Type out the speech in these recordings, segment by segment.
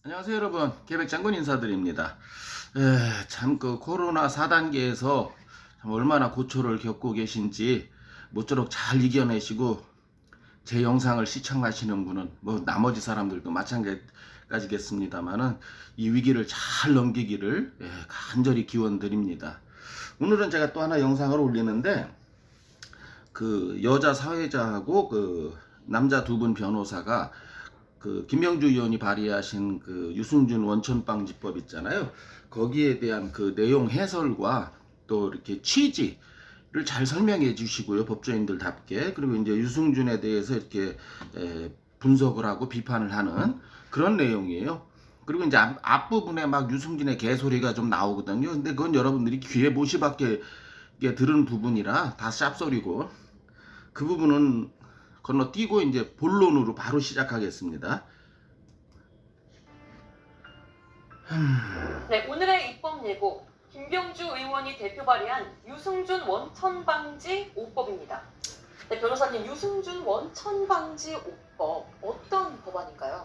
안녕하세요 여러분, 계백장군 인사드립니다. 참 그 코로나 4단계에서 얼마나 고초를 겪고 계신지 모쪼록 잘 이겨내시고 제 영상을 시청하시는 분은 뭐 나머지 사람들도 마찬가지겠습니다만은 이 위기를 잘 넘기기를 간절히 기원드립니다. 오늘은 제가 또 하나 영상을 올리는데 그 여자 사회자하고 그 남자 두 분 변호사가 그 김명주 의원이 발의하신 그 유승준 원천방지법 있잖아요. 거기에 대한 그 내용 해설과 또 이렇게 취지를 잘 설명해 주시고요. 법조인들답게. 그리고 이제 유승준에 대해서 이렇게 분석을 하고 비판을 하는 그런 내용이에요. 그리고 이제 앞부분에 막 유승준의 개소리가 좀 나오거든요. 근데 그건 여러분들이 귀에 못이 박게 들은 부분이라 다 샵소리고 그 부분은 건너뛰고 이제 본론으로 바로 시작하겠습니다. 네, 오늘의 입법 예고 김병주 의원이 대표 발의한 유승준 원천방지 5법입니다. 네, 변호사님, 유승준 원천방지 5법 어떤 법안인가요?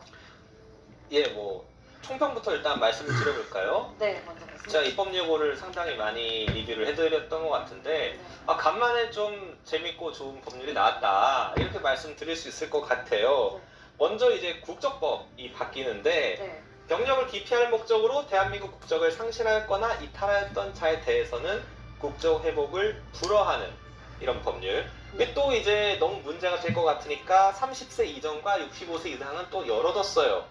예, 뭐 총평부터 일단 말씀을 드려볼까요? 네, 먼저 말씀. 제가 입법 예고를 상당히 많이 리뷰를 해드렸던 것 같은데 네. 간만에 좀 재밌고 좋은 법률이 나왔다 이렇게 말씀드릴 수 있을 것 같아요. 먼저 이제 국적법이 바뀌는데 네. 병력을 기피할 목적으로 대한민국 국적을 상실하였거나 이탈하였던 자에 대해서는 국적 회복을 불허하는 이런 법률. 근데 또 이제 너무 문제가 될 것 같으니까 30세 이전과 65세 이상은 또 열어뒀어요.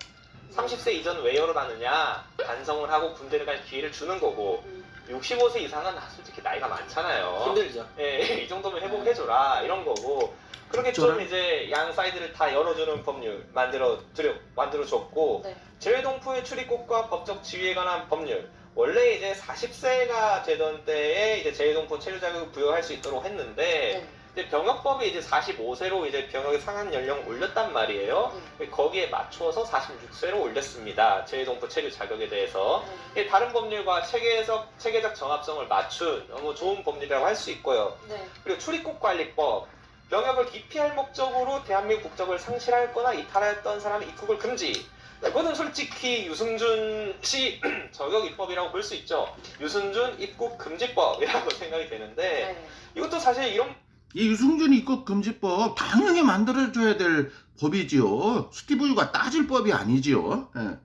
30세 이전 왜 열어놨느냐, 반성을 하고 군대를 갈 기회를 주는 거고 65세 이상은 솔직히 나이가 많잖아요. 힘들죠. 예, 이 정도면 회복해줘라 이런 거고, 그렇게 좀 이제 양 사이드를 다 열어주는 법률 만들어줬고, 네. 재외동포의 출입국과 법적 지위에 관한 법률. 원래 이제 40세가 되던 때에 이제 재외동포 체류 자격을 부여할 수 있도록 했는데, 네. 이제 병역법이 이제 45세로 이제 병역의 상한 연령 올렸단 말이에요. 거기에 맞추어서 46세로 올렸습니다. 재외동포 체류 자격에 대해서. 네. 다른 법률과 체계적 정합성을 맞춘 너무 좋은 법률이라고 할 수 있고요. 네. 그리고 출입국관리법. 병역을 기피할 목적으로 대한민국 국적을 상실하였거나 이탈하였던 사람의 입국을 금지. 이거는 솔직히 유승준 씨 저격 입법이라고 볼 수 있죠. 유승준 입국 금지법이라고 생각이 되는데, 네. 이것도 사실 이런 이 유승준 입국 금지법 당연히 만들어줘야 될 법이지요. 스티브 유가 따질 법이 아니지요. 예.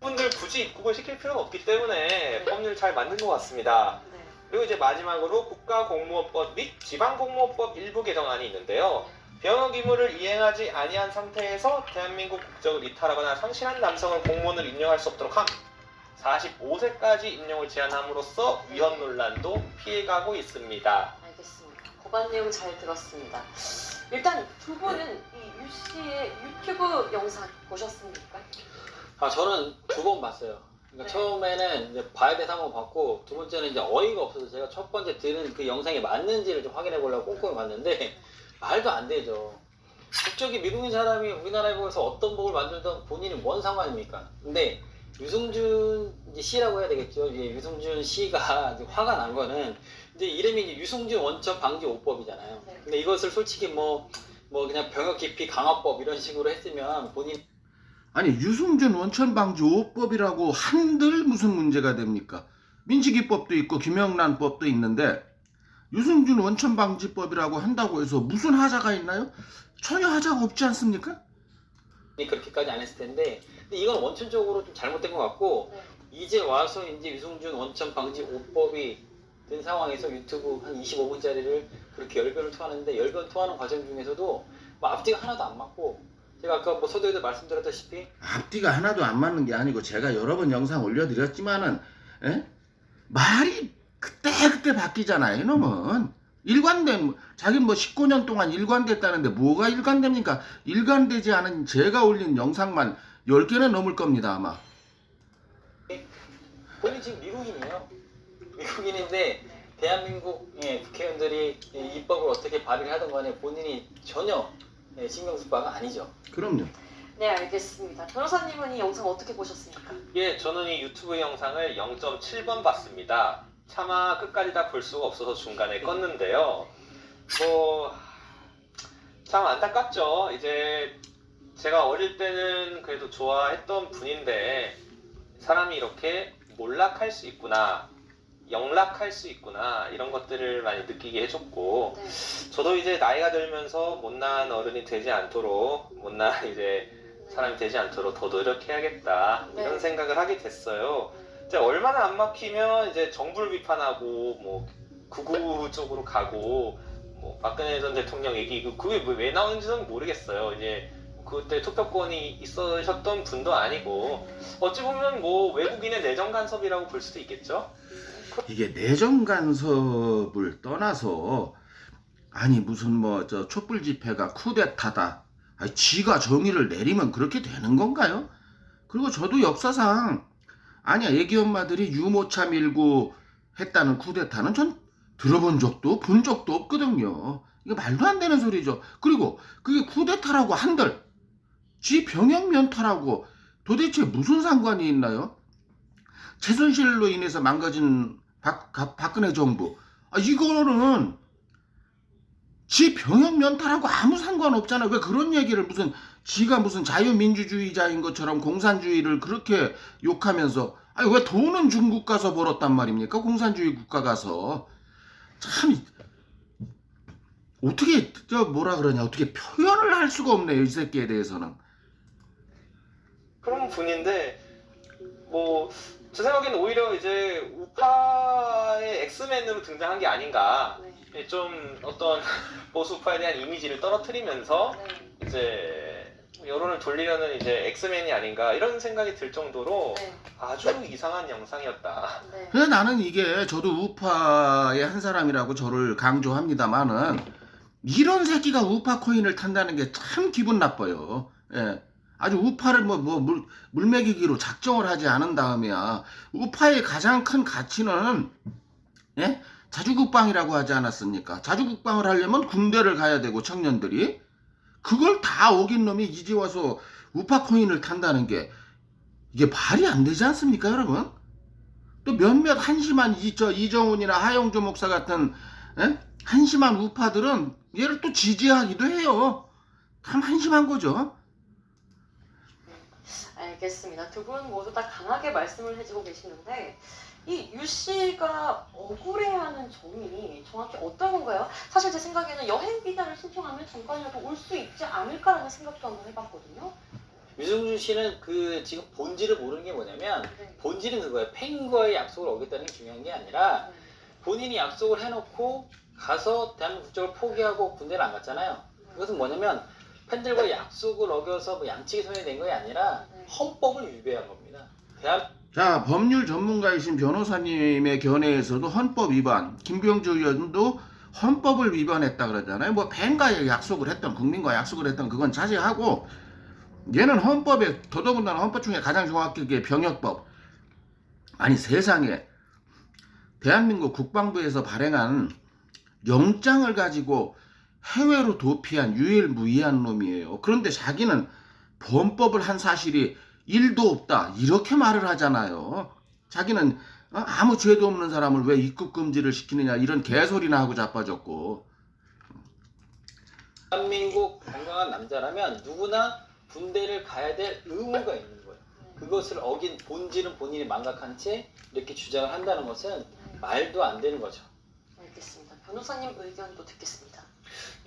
분들 굳이 입국을 시킬 필요는 없기 때문에 법률 잘 만든 것 같습니다. 네. 그리고 이제 마지막으로 국가공무원법 및 지방공무원법 일부 개정안이 있는데요. 병역 의무를 이행하지 아니한 상태에서 대한민국 국적을 이탈하거나 상실한 남성을 공무원을 임명할 수 없도록 함. 45세까지 임용을 제한함으로써 위헌 논란도 피해가고 있습니다. 알겠습니다. 법안 내용 잘 들었습니다. 일단 두 분은 이 유 씨의 유튜브 영상 보셨습니까? 저는 두 번 봤어요. 그러니까 네. 처음에는 이제 봐야 돼서 한번 봤고, 두 번째는 이제 어이가 없어서 제가 첫 번째 들은 그 영상이 맞는지를 좀 확인해 보려고 꼼꼼히 봤는데, 말도 안 되죠. 국적이 미국인 사람이 우리나라에 보면서 어떤 법을 만들던 본인이 뭔 상관입니까? 근데 유승준 이제 씨라고 해야 되겠죠. 이제 유승준 씨가 이제 화가 난 거는, 이제 이름이 이제 유승준 원천 방지 5법이잖아요. 네. 근데 이것을 솔직히 뭐 그냥 병역 기피 강화법 이런 식으로 했으면 본인 아니 유승준 원천방지 5법이라고 한들 무슨 문제가 됩니까? 민식이법도 있고 김영란법도 있는데 유승준 원천방지법이라고 한다고 해서 무슨 하자가 있나요? 전혀 하자가 없지 않습니까? 그렇게까지 안 했을 텐데, 근데 이건 원천적으로 좀 잘못된 것 같고, 네. 이제 와서 이제 유승준 원천 방지 5법이 된 상황에서 유튜브 한 25분짜리를 그렇게 열변을 토하는데, 열변 토하는 과정 중에서도 뭐 앞뒤가 하나도 안 맞고, 제가 아까 뭐 서두에도 말씀드렸다시피 앞뒤가 하나도 안 맞는 게 아니고 제가 여러 번 영상 올려드렸지만은 말이 그때 바뀌잖아요. 이놈은 일관된 자기 뭐 19년 동안 일관됐다는데 뭐가 일관됩니까? 일관되지 않은 제가 올린 영상만 10개는 넘을 겁니다 아마. 본인 지금 미국인이에요. 미국인인데 대한민국 국회의원들이 이 입법을 어떻게 발의를 하든 간에 본인이 전혀 신경 쓸 바가 아니죠. 그럼요. 네, 알겠습니다. 변호사님은 이 영상 어떻게 보셨습니까? 예, 저는 이 유튜브 영상을 0.7번 봤습니다. 차마 끝까지 다 볼 수가 없어서 중간에 껐는데요. 뭐 참 안타깝죠. 이제 제가 어릴 때는 그래도 좋아했던 분인데 사람이 이렇게 몰락할 수 있구나, 영락할 수 있구나 이런 것들을 많이 느끼게 해줬고 네. 저도 이제 나이가 들면서 못난 어른이 되지 않도록 못난 이제 사람이 되지 않도록 더 노력해야겠다 이런 네. 생각을 하게 됐어요. 이제 얼마나 안 막히면 이제 정부를 비판하고 뭐 극우 쪽으로 가고 뭐 박근혜 전 대통령 얘기 그게 왜 나오는지는 모르겠어요. 이제 그때 투표권이 있으셨던 분도 아니고 어찌 보면 뭐 외국인의 내정 간섭이라고 볼 수도 있겠죠. 이게 내정 간섭을 떠나서 아니 무슨 뭐 저 촛불 집회가 쿠데타다. 아니 지가 정의를 내리면 그렇게 되는 건가요? 그리고 저도 역사상 아니야 애기 엄마들이 유모차 밀고 했다는 쿠데타는 전 들어본 적도 본 적도 없거든요. 이게 말도 안 되는 소리죠. 그리고 그게 쿠데타라고 한들 지 병역 면탈하고 도대체 무슨 상관이 있나요? 최순실로 인해서 망가진 박근혜 정부. 이거는 지 병역 면탈하고 아무 상관없잖아. 왜 그런 얘기를 지가 무슨 자유민주주의자인 것처럼 공산주의를 그렇게 욕하면서 왜 돈은 중국 가서 벌었단 말입니까? 공산주의 국가 가서. 참 어떻게 뭐라 그러냐 어떻게 표현을 할 수가 없네요. 이 새끼에 대해서는. 그런 분인데 뭐 제 생각에는 오히려 이제 우파의 엑스맨으로 등장한 게 아닌가. 네. 좀 어떤 보수 우파에 대한 이미지를 떨어뜨리면서 네. 이제 여론을 돌리려는 이제 엑스맨이 아닌가 이런 생각이 들 정도로 네. 아주 이상한 영상이었다. 네. 그래서 나는 이게 저도 우파의 한 사람이라고 저를 강조합니다만은 이런 새끼가 우파 코인을 탄다는 게 참 기분 나빠요. 예. 아주 우파를 물매기기로 작정을 하지 않은 다음에야 우파의 가장 큰 가치는 예? 자주국방이라고 하지 않았습니까? 자주국방을 하려면 군대를 가야 되고 청년들이 그걸 다 어긴 놈이 이제 와서 우파 코인을 탄다는 게 이게 말이 안 되지 않습니까, 여러분? 또 몇몇 한심한 이정훈이나 하영조 목사 같은 예? 한심한 우파들은 얘를 또 지지하기도 해요. 참 한심한 거죠. 알겠습니다. 두 분 모두 다 강하게 말씀을 해주고 계시는데 이 유 씨가 억울해하는 점이 정확히 어떤 건가요? 사실 제 생각에는 여행 비자를 신청하면 잠깐이라도 올 수 있지 않을까라는 생각도 한번 해봤거든요. 유승준 씨는 그 지금 본질을 모르는 게 뭐냐면 네. 본질은 그거예요. 팬과의 약속을 어겼다는 게 중요한 게 아니라 네. 본인이 약속을 해놓고 가서 대한민국 국적을 포기하고 군대를 안 갔잖아요. 그것은 뭐냐면 팬들과 약속을 어겨서 뭐 양치기 손이 된 것이 아니라 헌법을 위배한 겁니다. 자, 법률 전문가이신 변호사님의 견해에서도 헌법 위반, 김병주 의원도 헌법을 위반했다 그러잖아요. 뭐 팬과의 약속을 했던, 국민과 약속을 했던 그건 자제하고 얘는 헌법에 더더군다나 헌법 중에 가장 정확하게 병역법. 아니 세상에 대한민국 국방부에서 발행한 영장을 가지고 해외로 도피한 유일무이한 놈이에요. 그런데 자기는 범법을 한 사실이 1도 없다 이렇게 말을 하잖아요. 자기는 아무 죄도 없는 사람을 왜 입국 금지를 시키느냐 이런 개소리나 하고 자빠졌고. 대한민국 건강한 남자라면 누구나 군대를 가야 될 의무가 있는 거예요. 그것을 어긴 본질은 본인이 망각한 채 이렇게 주장을 한다는 것은 말도 안 되는 거죠. 알겠습니다. 변호사님 의견도 듣겠습니다.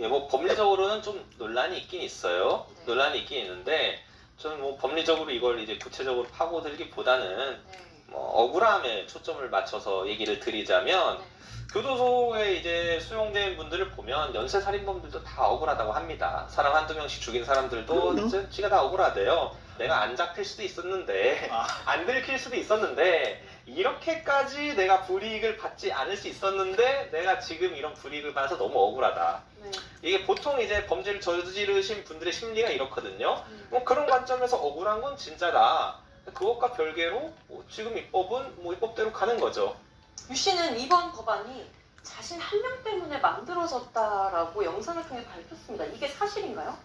예, 뭐 법리적으로는 좀 논란이 있긴 있어요. 네. 논란이 있긴 있는데 저는 뭐 법리적으로 이걸 이제 구체적으로 파고들기보다는 네. 뭐 억울함에 초점을 맞춰서 얘기를 드리자면 네. 교도소에 이제 수용된 분들을 보면 연쇄 살인범들도 다 억울하다고 합니다. 사람 한두 명씩 죽인 사람들도 지가 다 억울하대요. 내가 안 잡힐 수도 있었는데 안 들킬 수도 있었는데 이렇게까지 내가 불이익을 받지 않을 수 있었는데 내가 지금 이런 불이익을 받아서 너무 억울하다. 네. 이게 보통 이제 범죄를 저지르신 분들의 심리가 이렇거든요. 뭐 그런 관점에서 억울한 건 진짜다. 그것과 별개로 뭐 지금 입법은 뭐 입법대로 가는 거죠. 유 씨는 이번 법안이 자신 한 명 때문에 만들어졌다라고 영상을 통해 밝혔습니다. 이게 사실인가요?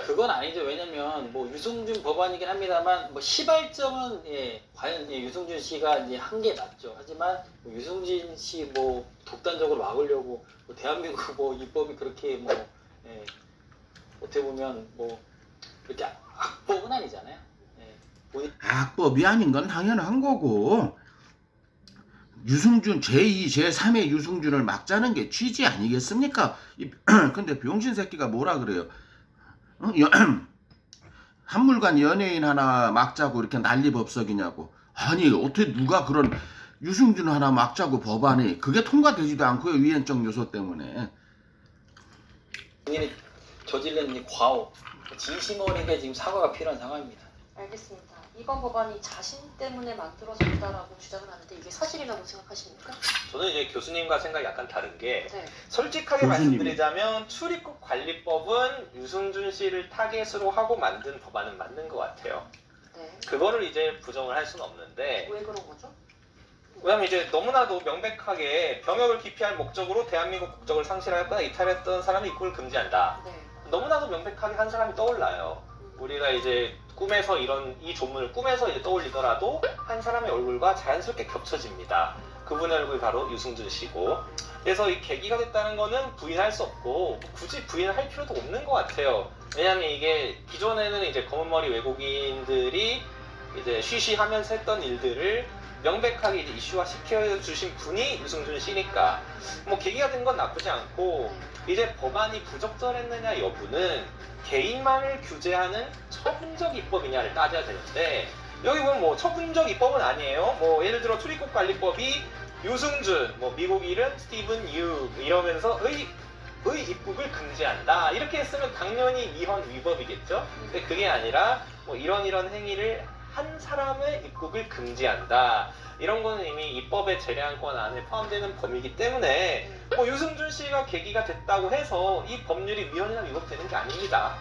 그건 아니죠. 왜냐면 뭐 유승준 법안이긴 합니다만 뭐 시발점은 과연 유승준 씨가 이제 한 게 맞죠. 하지만 뭐 유승준 씨 뭐 독단적으로 막으려고 뭐 대한민국 뭐 입법이 그렇게 뭐 어떻게 보면 뭐 그렇게 악법은 아니잖아요. 예. 악법이 아닌 건 당연한 거고 유승준 제2, 제3의 유승준을 막자는 게 취지 아니겠습니까? 근데 병신 새끼가 뭐라 그래요? 한물간 연예인 하나 막자고 이렇게 난리법석이냐고. 아니 어떻게 누가 그런 유승준 하나 막자고 법안이 그게 통과되지도 않고요. 위헌적 요소 때문에. 본인이 저지른 이 과오, 진심 어리게 지금 사과가 필요한 상황입니다. 알겠습니다. 이번 법안이 자신 때문에 만들어졌다라고 주장을 하는데 이게 사실이라고 생각하십니까? 저는 이제 교수님과 생각이 약간 다른 게 네. 솔직하게 교수님이. 말씀드리자면 출입국 관리법은 유승준 씨를 타겟으로 하고 만든 법안은 맞는 것 같아요. 네. 그거를 이제 부정을 할 수는 없는데 왜 그런 거죠? 왜냐면 이제 너무나도 명백하게 병역을 기피할 목적으로 대한민국 국적을 상실하였거나 이탈했던 사람이 입국을 금지한다. 네. 너무나도 명백하게 한 사람이 떠올라요. 우리가 이제 꿈에서 이 조문을 꿈에서 이제 떠올리더라도 한 사람의 얼굴과 자연스럽게 겹쳐집니다. 그분의 얼굴이 바로 유승준 씨고, 그래서 이 계기가 됐다는 거는 부인할 수 없고 굳이 부인할 필요도 없는 것 같아요. 왜냐하면 이게 기존에는 이제 검은머리 외국인들이 이제 쉬쉬하면서 했던 일들을 명백하게 이제 이슈화 시켜주신 분이 유승준 씨니까 뭐 계기가 된 건 나쁘지 않고, 이제 법안이 부적절했느냐 여부는 개인만을 규제하는 처분적 입법이냐를 따져야 되는데, 여기 보면 뭐 처분적 입법은 아니에요. 뭐 예를 들어 출입국관리법이 유승준, 뭐 미국 이름 스티븐 유 이러면서 의 입국을 금지한다 이렇게 했으면 당연히 위헌 위법이겠죠. 근데 그게 아니라 뭐 이런 행위를 한 사람의 입국을 금지한다. 이런 거는 이미 입법의 재량권 안에 포함되는 범위이기 때문에 뭐 유승준 씨가 계기가 됐다고 해서 이 법률이 위헌이나 위법되는 게 아닙니다.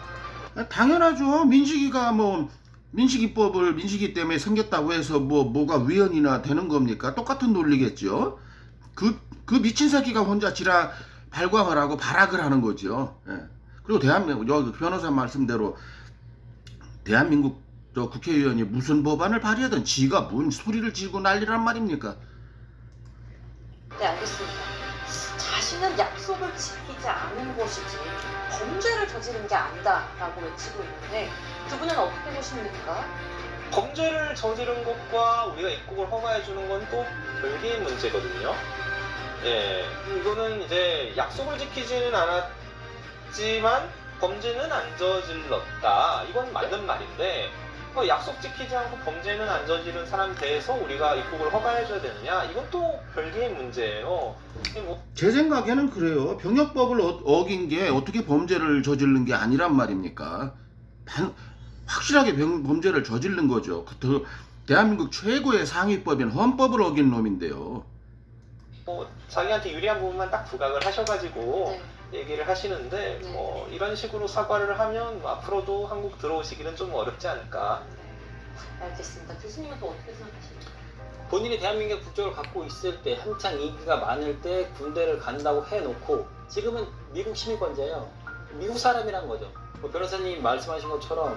당연하죠. 민식이가 뭐 민식이법을 민식이 때문에 생겼다고 해서 뭐가 위헌이나 되는 겁니까? 똑같은 논리겠죠. 그 미친 새끼가 혼자 지라 발광을 하고 발악을 하는 거죠. 예. 그리고 대한민국 여기 변호사 말씀대로 대한민국 저 국회의원이 무슨 법안을 발의하든 지가 뭔 소리를 지르고 난리란 말입니까? 네, 알겠습니다. 자신은 약속을 지키지 않은 것이지 범죄를 저지른 게 아니다라고 외치고 있는데 두 분은 어떻게 보십니까? 범죄를 저지른 것과 우리가 입국을 허가해주는 건 또 별개의 문제거든요. 예, 이거는 이제 약속을 지키지는 않았지만 범죄는 안 저질렀다. 이건 맞는 말인데 약속 지키지 않고 범죄는 안 저지른 사람에 대해서 우리가 입국을 허가해줘야 되느냐? 이건 또 별개의 문제예요. 제 생각에는 그래요. 병역법을 어긴 게 어떻게 범죄를 저지른 게 아니란 말입니까? 확실하게 범죄를 저지른 거죠. 대한민국 최고의 상위법인 헌법을 어긴 놈인데요. 자기한테 유리한 부분만 딱 부각을 하셔가지고 네. 얘기를 하시는데 네. 이런 식으로 사과를 하면 앞으로도 한국 들어오시기는 좀 어렵지 않을까. 네. 알겠습니다. 교수님은 또 어떻게 생각하십니까? 본인이 대한민국 국적을 갖고 있을 때 한창 인기가 많을 때 군대를 간다고 해놓고 지금은 미국 시민권자예요. 미국 사람이란 거죠. 뭐 변호사님 말씀하신 것처럼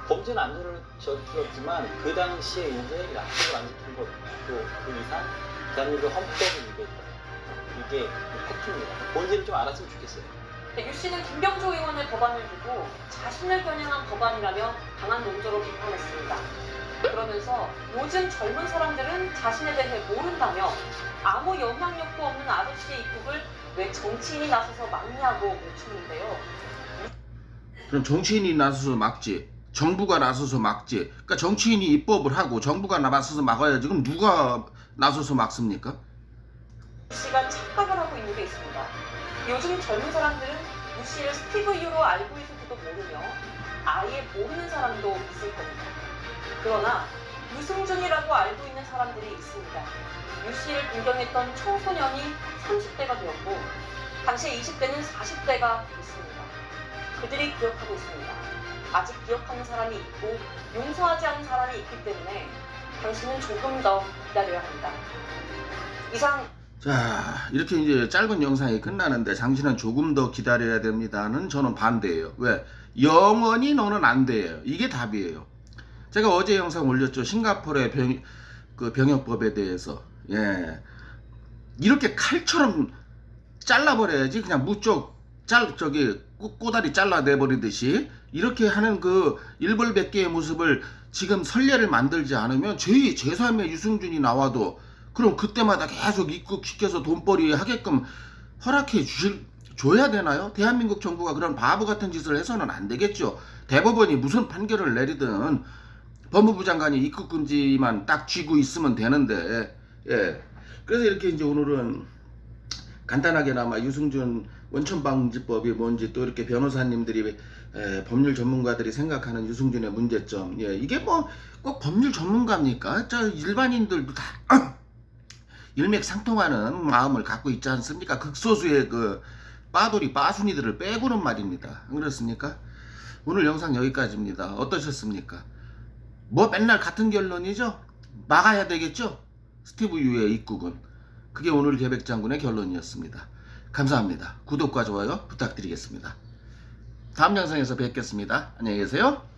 범죄는 안 저질렀지만 그 당시에 이제 약속을 안 지킨 것, 또 그 이상 대한민국 헌법을 위배했다. 이게 팩트입니다. 본질을 좀 알았으면 좋겠어요. 유 씨는 김병조 의원의 법안을 두고 자신을 겨냥한 법안이라며 강한 논조로 비판했습니다. 그러면서 요즘 젊은 사람들은 자신에 대해 모른다며 아무 영향력도 없는 아저씨의 입국을 왜 정치인이 나서서 막냐고 외쳤는데요. 그럼 정치인이 나서서 막지. 정부가 나서서 막지. 그러니까 정치인이 입법을 하고 정부가 나서서 막아야지. 그럼 누가 나서서 막습니까? 유 씨가 착각을 하고 있는 게 있습니다. 요즘 젊은 사람들은 유 씨를 스티브 유로 알고 있을지도 모르며 아예 모르는 사람도 있을 겁니다. 그러나 유승준이라고 알고 있는 사람들이 있습니다. 유 씨를 동경했던 청소년이 30대가 되었고 당시 20대는 40대가 됐습니다. 그들이 기억하고 있습니다. 아직 기억하는 사람이 있고 용서하지 않은 사람이 있기 때문에 당신은 조금 더 기다려야 합니다. 이상. 자, 이렇게 이제 짧은 영상이 끝나는데 당신은 조금 더 기다려야 됩니다는 저는 반대예요. 왜? 영원히 너는 안 돼요. 이게 답이에요. 제가 어제 영상 올렸죠. 싱가포르의 병역법에 대해서. 예. 이렇게 칼처럼 잘라버려야지. 그냥 무쪽 꼬다리 잘라내버리듯이 이렇게 하는 그 일벌백계의 모습을 지금 선례를 만들지 않으면 제3의 유승준이 나와도 그럼 그때마다 계속 입국시켜서 돈벌이 하게끔 허락해 줘야 되나요? 대한민국 정부가 그런 바보 같은 짓을 해서는 안 되겠죠. 대법원이 무슨 판결을 내리든 법무부 장관이 입국금지만 딱 쥐고 있으면 되는데, 예. 그래서 이렇게 이제 오늘은 간단하게나마 유승준 원천방지법이 뭔지 또 이렇게 변호사님들이 법률 전문가들이 생각하는 유승준의 문제점, 예. 이게 뭐 꼭 법률 전문가입니까? 저 일반인들도 다 일맥상통하는 마음을 갖고 있지 않습니까? 극소수의 그 빠돌이 빠순이들을 빼고는 말입니다. 안 그렇습니까? 오늘 영상 여기까지입니다. 어떠셨습니까? 뭐 맨날 같은 결론이죠? 막아야 되겠죠? 스티브 유의 입국은. 그게 오늘 계백장군의 결론이었습니다. 감사합니다. 구독과 좋아요 부탁드리겠습니다. 다음 영상에서 뵙겠습니다. 안녕히 계세요.